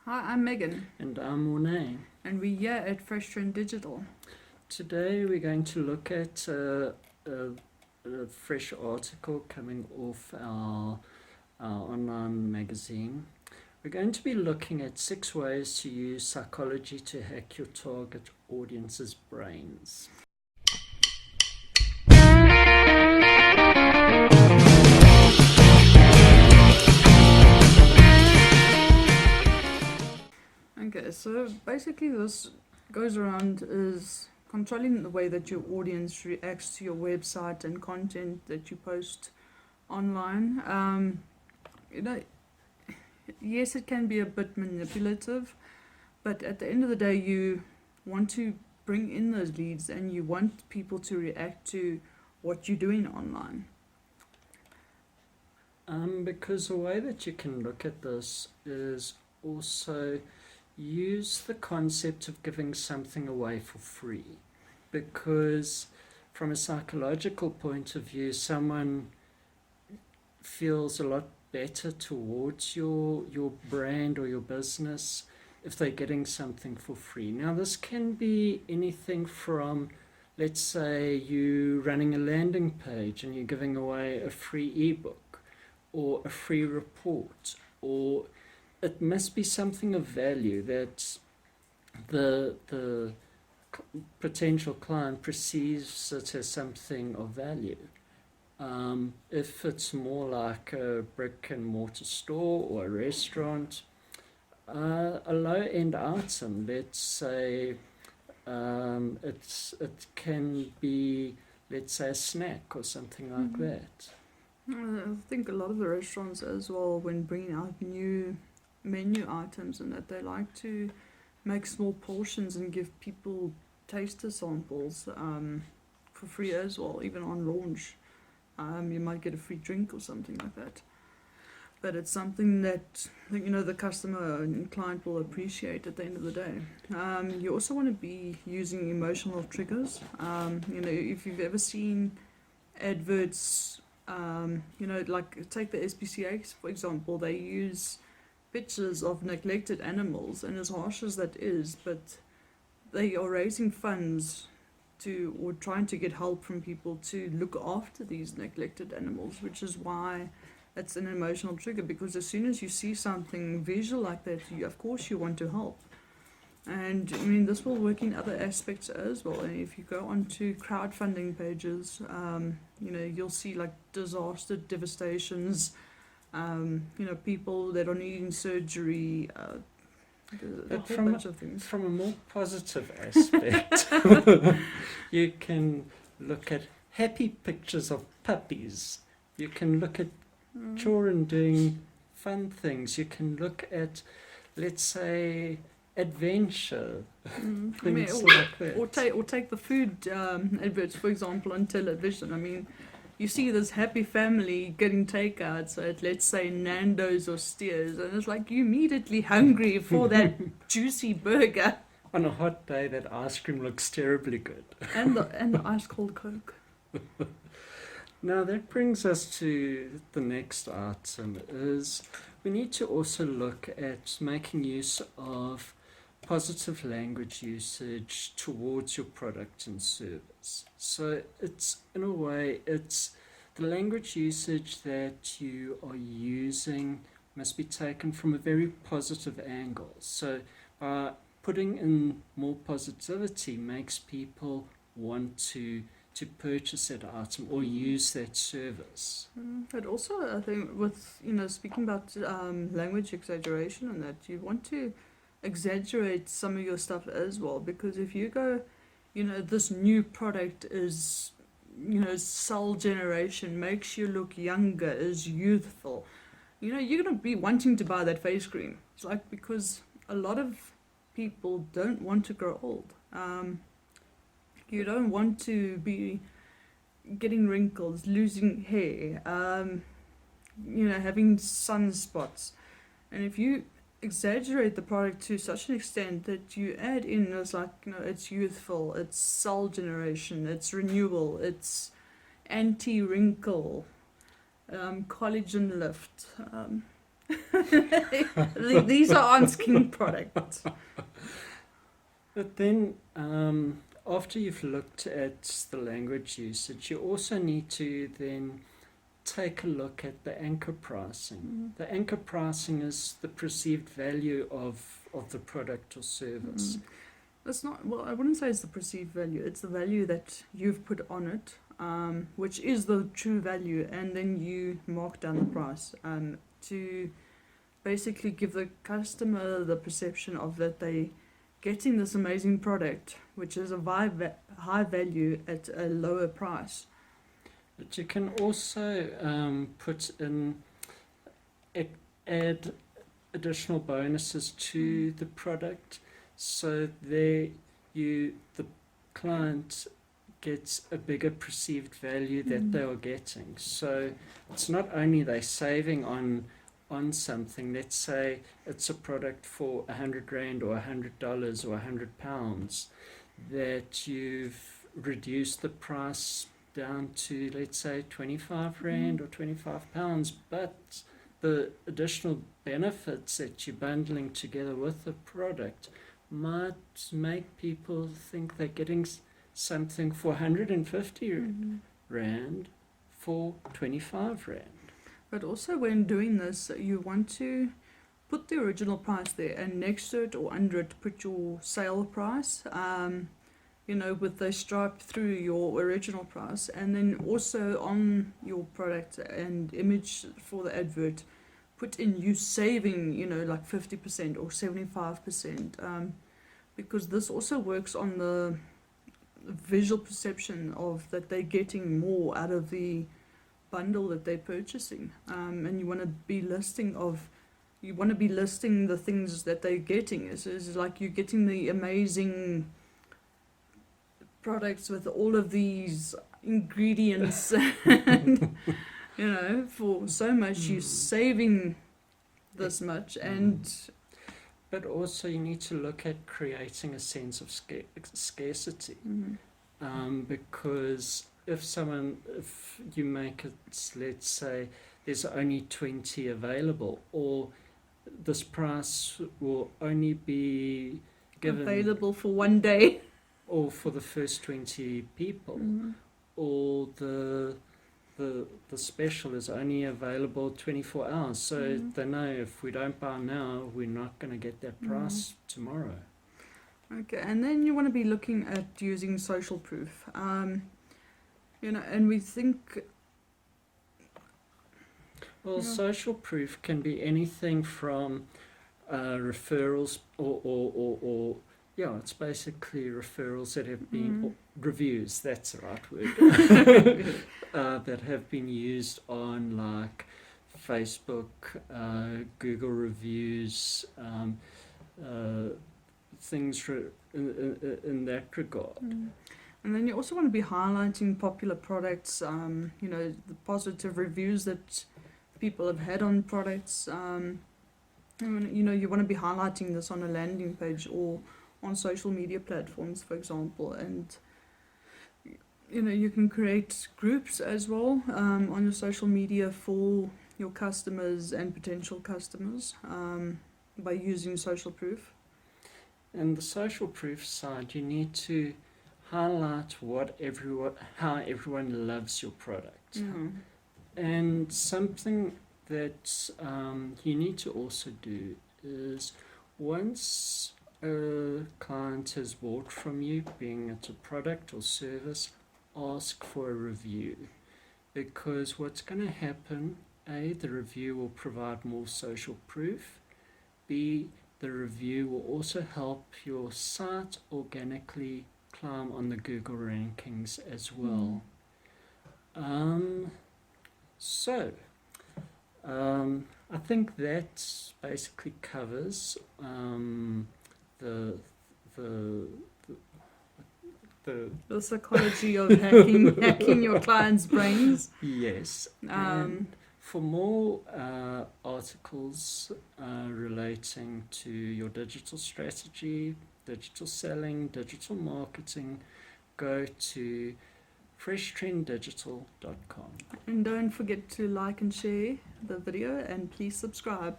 Hi, I'm Megan, And I'm Mornay. and we're here at Fresh Trend Digital. Today we're going to look at a fresh article coming off our online magazine. We're going to be looking at 6 ways to use psychology to hack your target audience's brains. Okay, so basically, this goes around is controlling the way that your audience reacts to your website and content that you post online. You know, yes, it can be a bit manipulative, but at the end of the day, you want to bring in those leads and you want people to react to what you're doing online. Because the way that you can look at this is also use the concept of giving something away for free. Because from a psychological point of view, someone feels a lot better towards your brand or your business if they're getting something for free. Now, this can be anything from, let's say, you running a landing page and you're giving away a free ebook or a free report, or it must be something of value that the potential client perceives it as something of value. If it's more like a brick and mortar store or a restaurant, a low end item, let's say, it can be, let's say, a snack or something like that. I think a lot of the restaurants as well, when bringing out new menu items and that, they like to make small portions and give people taster samples for free as well, even on launch. You might get a free drink or something like that. But it's something that the customer and client will appreciate at the end of the day. You also want to be using emotional triggers. If you've ever seen adverts, like take the SPCA for example, they use pictures of neglected animals, and as harsh as that is, but they are raising funds to, or trying to get help from people to look after these neglected animals, which is why it's an emotional trigger, because as soon as you see something visual like that, of course you want to help. And I mean, this will work in other aspects as well. And if you go onto crowdfunding pages, you'll see like disaster devastations, people that are needing surgery, a whole bunch of things. From a more positive aspect, you can look at happy pictures of puppies. You can look at children doing fun things. You can look at, let's say, adventure, things like that. Or take the food adverts, for example, on television. I mean, you see this happy family getting takeouts at, let's say, Nando's or Steers, and it's like you're immediately hungry for that juicy burger. On a hot day, that ice cream looks terribly good. And the ice cold Coke. Now that brings us to the next item, is we need to also look at making use of positive language usage towards your product and service. So it's, in a way, it's the language usage that you are using must be taken from a very positive angle. So by putting in more positivity makes people want to purchase that item or use that service. But also, I think with speaking about language exaggeration and that, you want to exaggerate some of your stuff as well, because if you go, this new product is, cell generation, makes you look younger, is youthful, you're going to be wanting to buy that face cream. It's like, because a lot of people don't want to grow old. You don't want to be getting wrinkles, losing hair, having sunspots. And if you exaggerate the product to such an extent that you add in, it's like, it's youthful, it's cell generation, it's renewal, it's anti-wrinkle, collagen lift, These are on-skin products. But then, after you've looked at the language usage, you also need to then take a look at the anchor pricing. The anchor pricing is the perceived value of the product or service. It's not, well, I wouldn't say it's the perceived value, it's the value that you've put on it, which is the true value, and then you mark down the price to basically give the customer the perception of that they getting this amazing product, which is a high value at a lower price. But you can also put in, add additional bonuses to the product, so there the client gets a bigger perceived value that they are getting. So it's not only they saving on something. Let's say it's a product for R100 or $100 or £100, that you've reduced the price down to, let's say, £25 or £25, but the additional benefits that you're bundling together with the product might make people think they're getting something for R150 for £25. But also when doing this, you want to put the original price there, and next to it or under it put your sale price, with the stripe through your original price, and then also on your product and image for the advert, put in you saving, like 50% or 75%, because this also works on the visual perception of that they're getting more out of the bundle that they're purchasing, and you want to be listing the things that they're getting. It's like you're getting the amazing products with all of these ingredients and for so much you're saving this much. And but also you need to look at creating a sense of scarcity, because if you make it, let's say there's only 20 available, or this price will only be given available for one day, or for the first 20 people, or the special is only available 24 hours, so they know if we don't buy now, we're not going to get that price tomorrow. Okay, and then you want to be looking at using social proof. And we think... Well, social proof can be anything from referrals or it's basically referrals that have been, reviews, that's the right word, that have been used on like Facebook, Google reviews, things in that regard. And then you also want to be highlighting popular products, the positive reviews that people have had on products. You want to be highlighting this on a landing page or on social media platforms, for example. And, you can create groups as well on your social media for your customers and potential customers by using social proof. And the social proof side, you need to highlight how everyone loves your product. And something that you need to also do is, once a client has bought from you, being it a product or service, ask for a review, because what's going to happen, A, the review will provide more social proof, B, the review will also help your site organically climb on the Google rankings as well. I think that basically covers the psychology of hacking your clients' brains. Yes. And for more articles relating to your digital strategy, digital selling, digital marketing, go to FreshTrendDigital.com. And don't forget to like and share the video, and please subscribe.